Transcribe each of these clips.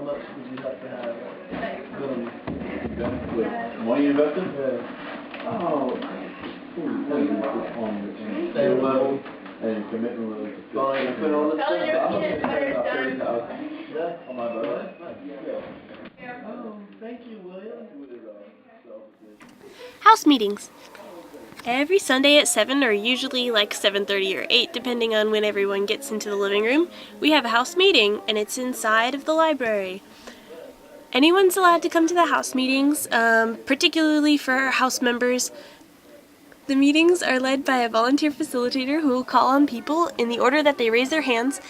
much would you like to have? Money invested? Yeah. Oh, Same level. and commitment was to Fine, put all this Tell stuff. your I'm peanut gonna butter's about done. 30,000. Yeah. on my budget. Yeah. Oh, thank you, William. House meetings. Every Sunday at 7, or usually like 7:30 or 8, depending on when everyone gets into the living room, we have a house meeting, and it's inside of the library. Anyone's allowed to come to the house meetings, particularly for our house members. The meetings are led by a volunteer facilitator who will call on people in the order that they raise their hands.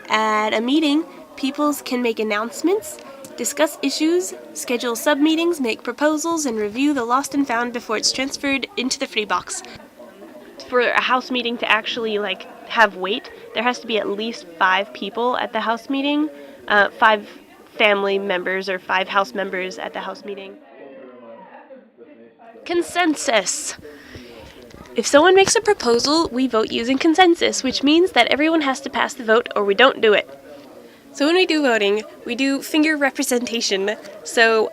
At a meeting, people can make announcements, discuss issues, schedule sub-meetings, make proposals, and review the lost and found before it's transferred into the free box. For a house meeting to actually have weight, there has to be at least 5 people at the house meeting, 5 family members or 5 house members at the house meeting. Consensus. If someone makes a proposal, we vote using consensus, which means that everyone has to pass the vote or we don't do it. So when we do voting, we do finger representation. So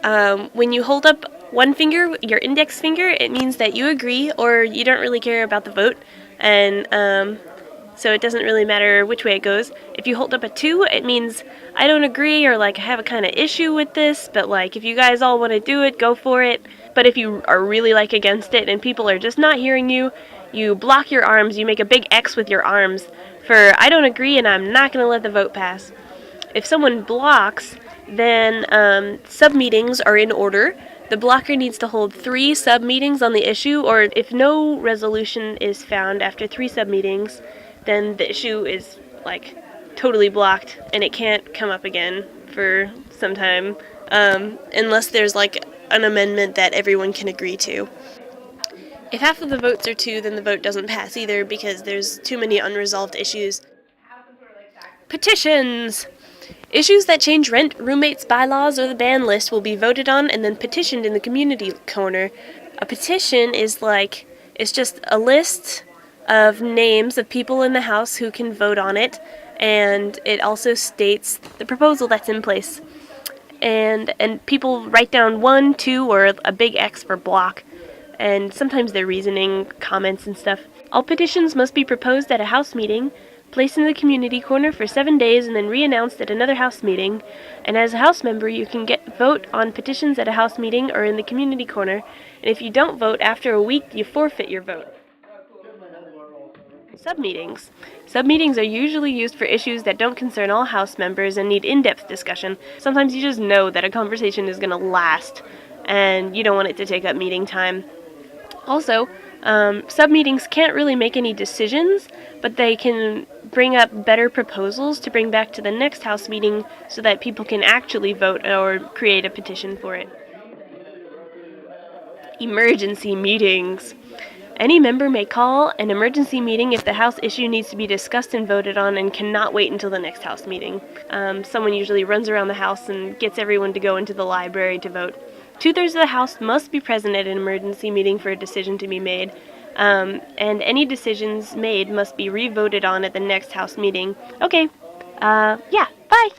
when you hold up one finger, your index finger, it means that you agree or you don't really care about the vote. And so it doesn't really matter which way it goes. If you hold up a 2, it means I don't agree or I have a kind of issue with this, but if you guys all want to do it, go for it. But if you are really against it and people are just not hearing you, you block your arms, you make a big X with your arms for I don't agree and I'm not going to let the vote pass. If someone blocks, then sub-meetings are in order. The blocker needs to hold 3 sub-meetings on the issue, or if no resolution is found after 3 sub-meetings, then the issue is totally blocked and it can't come up again for some time, unless there's an amendment that everyone can agree to. If half of the votes are 2, then the vote doesn't pass either because there's too many unresolved issues. Petitions! Issues that change rent, roommates, bylaws, or the ban list will be voted on and then petitioned in the community corner. A petition is it's just a list of names of people in the house who can vote on it, and it also states the proposal that's in place. And people write down 1, 2, or a big X for block, and sometimes their reasoning, comments, and stuff. All petitions must be proposed at a house meeting, placed in the community corner for 7 days, and then re-announced at another house meeting. And as a house member, you can vote on petitions at a house meeting or in the community corner, and if you don't vote after a week, you forfeit your vote. Sub-meetings. Sub-meetings are usually used for issues that don't concern all house members and need in-depth discussion. Sometimes you just know that a conversation is going to last, and you don't want it to take up meeting time. Also, sub-meetings can't really make any decisions, but they can bring up better proposals to bring back to the next house meeting so that people can actually vote or create a petition for it. Emergency meetings. Any member may call an emergency meeting if the house issue needs to be discussed and voted on and cannot wait until the next house meeting. Someone usually runs around the house and gets everyone to go into the library to vote. 2/3 of the house must be present at an emergency meeting for a decision to be made, and any decisions made must be re-voted on at the next house meeting. Okay, yeah, bye!